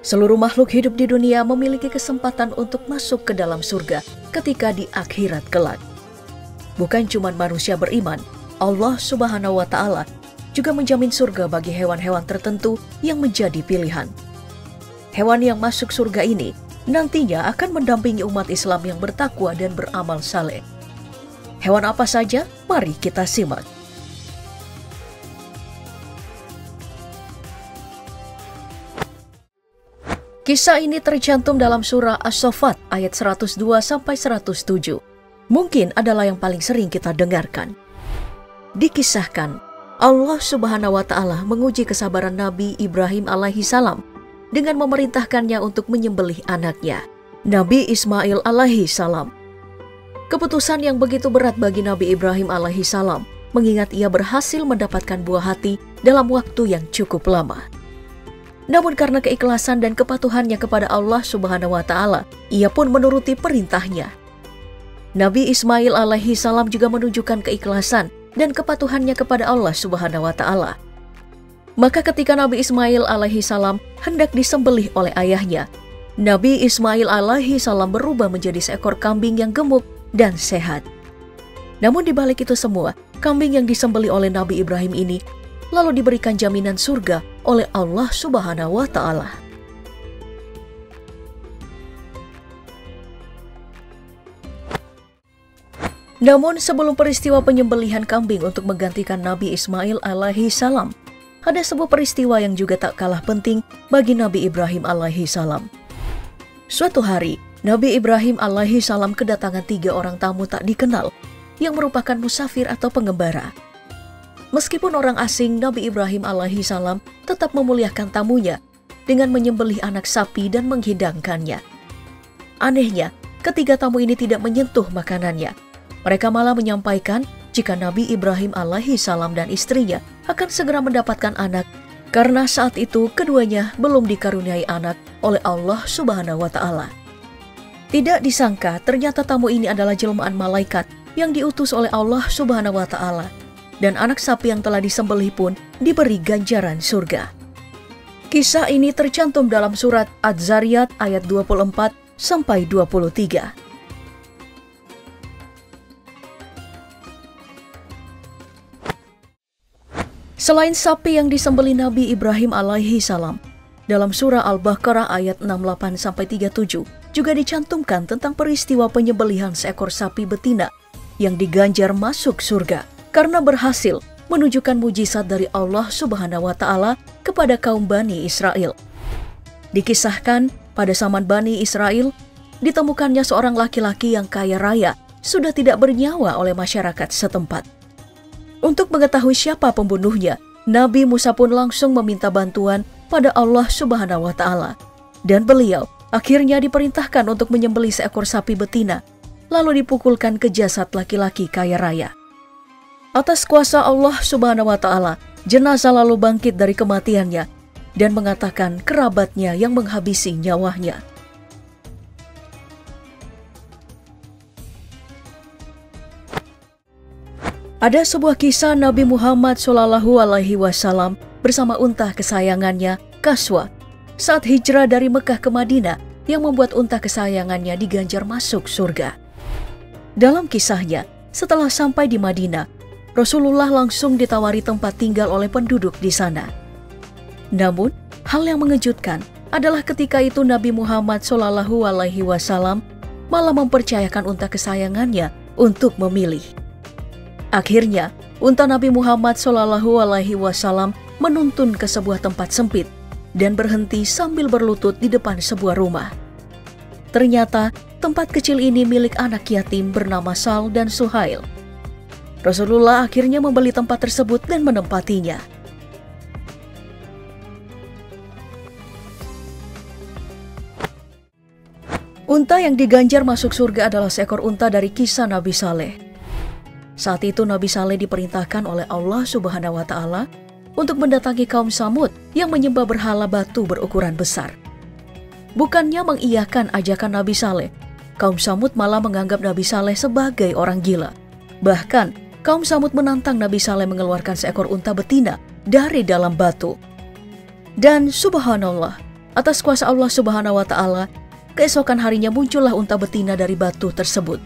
Seluruh makhluk hidup di dunia memiliki kesempatan untuk masuk ke dalam surga ketika di akhirat kelak. Bukan cuma manusia beriman, Allah Subhanahu wa Ta'ala juga menjamin surga bagi hewan-hewan tertentu yang menjadi pilihan. Hewan yang masuk surga ini nantinya akan mendampingi umat Islam yang bertakwa dan beramal saleh. Hewan apa saja? Mari kita simak. Kisah ini tercantum dalam surah As-Saffat ayat 102-107. Mungkin adalah yang paling sering kita dengarkan. Dikisahkan, Allah Subhanahu wa Ta'ala menguji kesabaran Nabi Ibrahim alaihi salam dengan memerintahkannya untuk menyembelih anaknya, Nabi Ismail alaihi salam. Keputusan yang begitu berat bagi Nabi Ibrahim alaihi salam, mengingat ia berhasil mendapatkan buah hati dalam waktu yang cukup lama. Namun karena keikhlasan dan kepatuhannya kepada Allah Subhanahu wa Ta'ala, ia pun menuruti perintahnya. Nabi Ismail alaihi salam juga menunjukkan keikhlasan dan kepatuhannya kepada Allah Subhanahu wa Ta'ala. Maka ketika Nabi Ismail alaihi salam hendak disembelih oleh ayahnya, Nabi Ismail alaihi salam berubah menjadi seekor kambing yang gemuk dan sehat. Namun di balik itu semua, kambing yang disembelih oleh Nabi Ibrahim ini lalu diberikan jaminan surga oleh Allah Subhanahu wa Ta'ala. Namun sebelum peristiwa penyembelihan kambing untuk menggantikan Nabi Ismail alaihi salam, ada sebuah peristiwa yang juga tak kalah penting bagi Nabi Ibrahim alaihi salam. Suatu hari, Nabi Ibrahim alaihi salam kedatangan 3 orang tamu tak dikenal yang merupakan musafir atau pengembara. Meskipun orang asing, Nabi Ibrahim alaihi salam tetap memuliakan tamunya dengan menyembelih anak sapi dan menghidangkannya. Anehnya, ketiga tamu ini tidak menyentuh makanannya. Mereka malah menyampaikan jika Nabi Ibrahim alaihi salam dan istrinya akan segera mendapatkan anak, karena saat itu keduanya belum dikaruniai anak oleh Allah Subhanahu wa Ta'ala. Tidak disangka ternyata tamu ini adalah jelmaan malaikat yang diutus oleh Allah Subhanahu wa Ta'ala. Dan anak sapi yang telah disembelih pun diberi ganjaran surga. Kisah ini tercantum dalam surat Az-Zariyat ayat 24-23. Selain sapi yang disembelih Nabi Ibrahim alaihi salam, dalam surah Al-Baqarah ayat 68-37 juga dicantumkan tentang peristiwa penyembelihan seekor sapi betina yang diganjar masuk surga karena berhasil menunjukkan mujizat dari Allah Subhanahu wa Ta'ala kepada kaum Bani Israel. Dikisahkan pada zaman Bani Israel, ditemukannya seorang laki-laki yang kaya raya sudah tidak bernyawa oleh masyarakat setempat. Untuk mengetahui siapa pembunuhnya, Nabi Musa pun langsung meminta bantuan pada Allah Subhanahu wa Ta'ala. Dan beliau akhirnya diperintahkan untuk menyembelih seekor sapi betina, lalu dipukulkan ke jasad laki-laki kaya raya. Atas kuasa Allah Subhanahu wa Ta'ala, jenazah lalu bangkit dari kematiannya dan mengatakan kerabatnya yang menghabisi nyawanya. Ada sebuah kisah Nabi Muhammad SAW bersama unta kesayangannya, Kaswa, saat hijrah dari Mekah ke Madinah yang membuat unta kesayangannya diganjar masuk surga. Dalam kisahnya, setelah sampai di Madinah, Rasulullah langsung ditawari tempat tinggal oleh penduduk di sana. Namun, hal yang mengejutkan adalah ketika itu Nabi Muhammad SAW malah mempercayakan unta kesayangannya untuk memilih. Akhirnya, unta Nabi Muhammad SAW menuntun ke sebuah tempat sempit dan berhenti sambil berlutut di depan sebuah rumah. Ternyata, tempat kecil ini milik anak yatim bernama Sal dan Suhail. Rasulullah akhirnya membeli tempat tersebut dan menempatinya. Unta yang diganjar masuk surga adalah seekor unta dari kisah Nabi Saleh. Saat itu Nabi Saleh diperintahkan oleh Allah Subhanahu wa Ta'ala untuk mendatangi kaum Samud yang menyembah berhala batu berukuran besar. Bukannya mengiyakan ajakan Nabi Saleh, kaum Samud malah menganggap Nabi Saleh sebagai orang gila. Bahkan, kaum Samud menantang Nabi Saleh mengeluarkan seekor unta betina dari dalam batu. Dan subhanallah, atas kuasa Allah Subhanahu wa Ta'ala, keesokan harinya muncullah unta betina dari batu tersebut.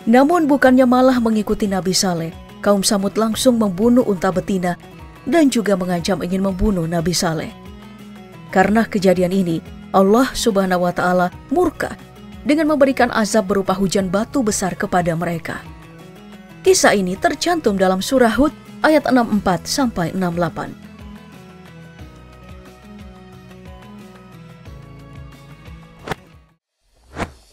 Namun bukannya malah mengikuti Nabi Saleh, kaum Samud langsung membunuh unta betina dan juga mengancam ingin membunuh Nabi Saleh. Karena kejadian ini, Allah Subhanahu wa Ta'ala murka dengan memberikan azab berupa hujan batu besar kepada mereka. Kisah ini tercantum dalam surah Hud ayat 64 sampai 68.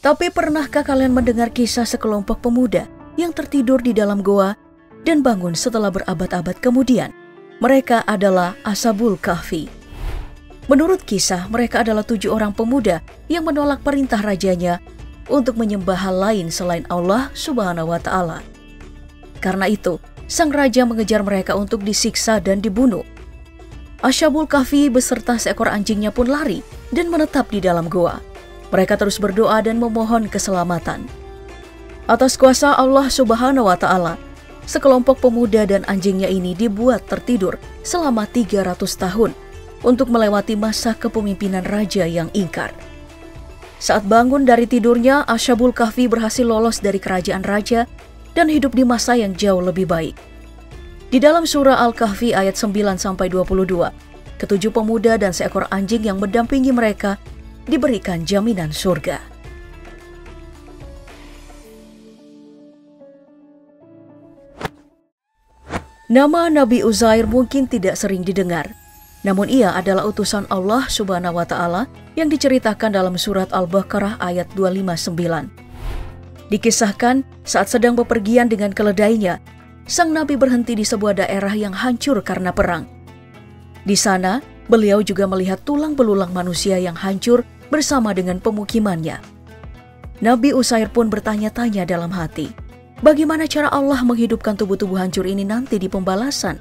Tapi pernahkah kalian mendengar kisah sekelompok pemuda yang tertidur di dalam goa dan bangun setelah berabad-abad kemudian? Mereka adalah Ashabul Kahfi. Menurut kisah, mereka adalah 7 orang pemuda yang menolak perintah rajanya untuk menyembah hal lain selain Allah Subhanahu wa Ta'ala. Karena itu, sang raja mengejar mereka untuk disiksa dan dibunuh. Ashabul Kahfi beserta seekor anjingnya pun lari dan menetap di dalam goa. Mereka terus berdoa dan memohon keselamatan. Atas kuasa Allah Subhanahu wa Ta'ala, sekelompok pemuda dan anjingnya ini dibuat tertidur selama 300 tahun untuk melewati masa kepemimpinan raja yang ingkar. Saat bangun dari tidurnya, Ashabul Kahfi berhasil lolos dari kerajaan raja dan hidup di masa yang jauh lebih baik. Di dalam surah Al-Kahfi ayat 9-22, ketujuh pemuda dan seekor anjing yang mendampingi mereka diberikan jaminan surga. Nama Nabi Uzair mungkin tidak sering didengar, namun ia adalah utusan Allah Subhanahu wa Ta'ala yang diceritakan dalam surat Al-Baqarah ayat 259. Dikisahkan saat sedang bepergian dengan keledainya, sang Nabi berhenti di sebuah daerah yang hancur karena perang. Di sana, beliau juga melihat tulang belulang manusia yang hancur bersama dengan pemukimannya. Nabi Uzair pun bertanya-tanya dalam hati, bagaimana cara Allah menghidupkan tubuh-tubuh hancur ini nanti di pembalasan?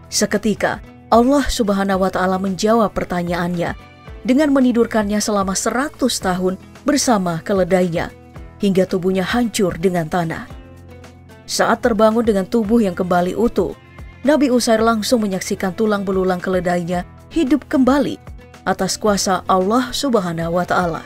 Seketika, Allah Subhanahu wa Ta'ala menjawab pertanyaannya dengan menidurkannya selama 100 tahun bersama keledainya, hingga tubuhnya hancur dengan tanah. Saat terbangun dengan tubuh yang kembali utuh, Nabi Uzair langsung menyaksikan tulang belulang keledainya hidup kembali atas kuasa Allah Subhanahu wa Ta'ala.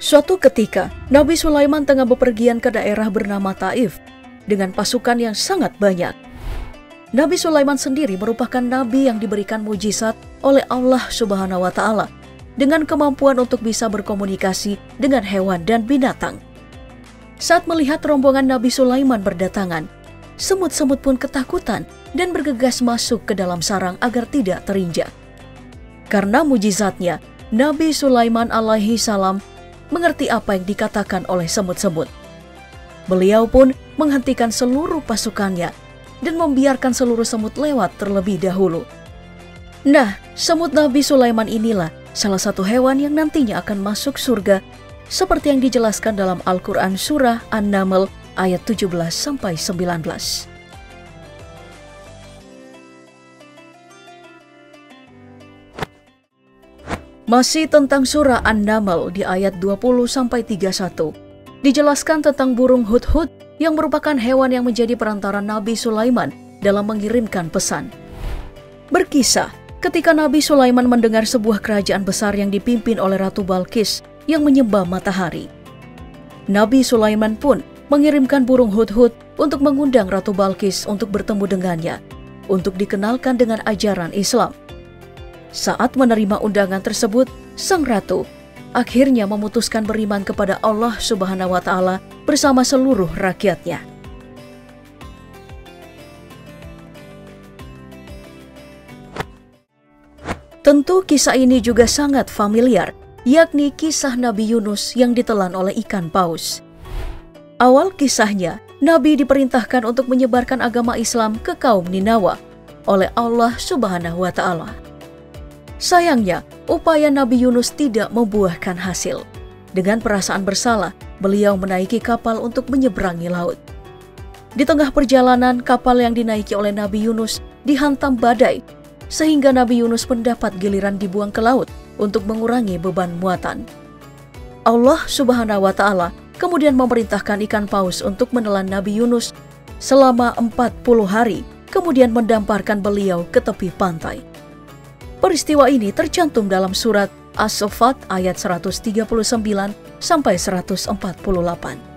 Suatu ketika, Nabi Sulaiman tengah bepergian ke daerah bernama Taif dengan pasukan yang sangat banyak. Nabi Sulaiman sendiri merupakan nabi yang diberikan mujizat oleh Allah Subhanahu wa Ta'ala dengan kemampuan untuk bisa berkomunikasi dengan hewan dan binatang. Saat melihat rombongan Nabi Sulaiman berdatangan, semut-semut pun ketakutan dan bergegas masuk ke dalam sarang agar tidak terinjak. Karena mujizatnya, Nabi Sulaiman alaihi salam mengerti apa yang dikatakan oleh semut-semut. Beliau pun menghentikan seluruh pasukannya dan membiarkan seluruh semut lewat terlebih dahulu. Nah, semut Nabi Sulaiman inilah salah satu hewan yang nantinya akan masuk surga, seperti yang dijelaskan dalam Al-Quran Surah An-Naml ayat 17-19. Masih tentang surah An-Naml di ayat 20-31, dijelaskan tentang burung hudhud yang merupakan hewan yang menjadi perantara Nabi Sulaiman dalam mengirimkan pesan. Berkisah, ketika Nabi Sulaiman mendengar sebuah kerajaan besar yang dipimpin oleh Ratu Balqis yang menyembah matahari. Nabi Sulaiman pun mengirimkan burung hudhud untuk mengundang Ratu Balqis untuk bertemu dengannya, untuk dikenalkan dengan ajaran Islam. Saat menerima undangan tersebut, sang ratu akhirnya memutuskan beriman kepada Allah Subhanahu wa Ta'ala bersama seluruh rakyatnya. Tentu kisah ini juga sangat familiar, yakni kisah Nabi Yunus yang ditelan oleh ikan paus. Awal kisahnya, Nabi diperintahkan untuk menyebarkan agama Islam ke kaum Ninawa oleh Allah Subhanahu wa Ta'ala. Sayangnya, upaya Nabi Yunus tidak membuahkan hasil. Dengan perasaan bersalah, beliau menaiki kapal untuk menyeberangi laut. Di tengah perjalanan, kapal yang dinaiki oleh Nabi Yunus dihantam badai, sehingga Nabi Yunus mendapat giliran dibuang ke laut untuk mengurangi beban muatan. Allah Subhanahu wa Ta'ala kemudian memerintahkan ikan paus untuk menelan Nabi Yunus selama 40 hari, kemudian mendamparkan beliau ke tepi pantai. Peristiwa ini tercantum dalam surat As-Saffat ayat 139 sampai 148.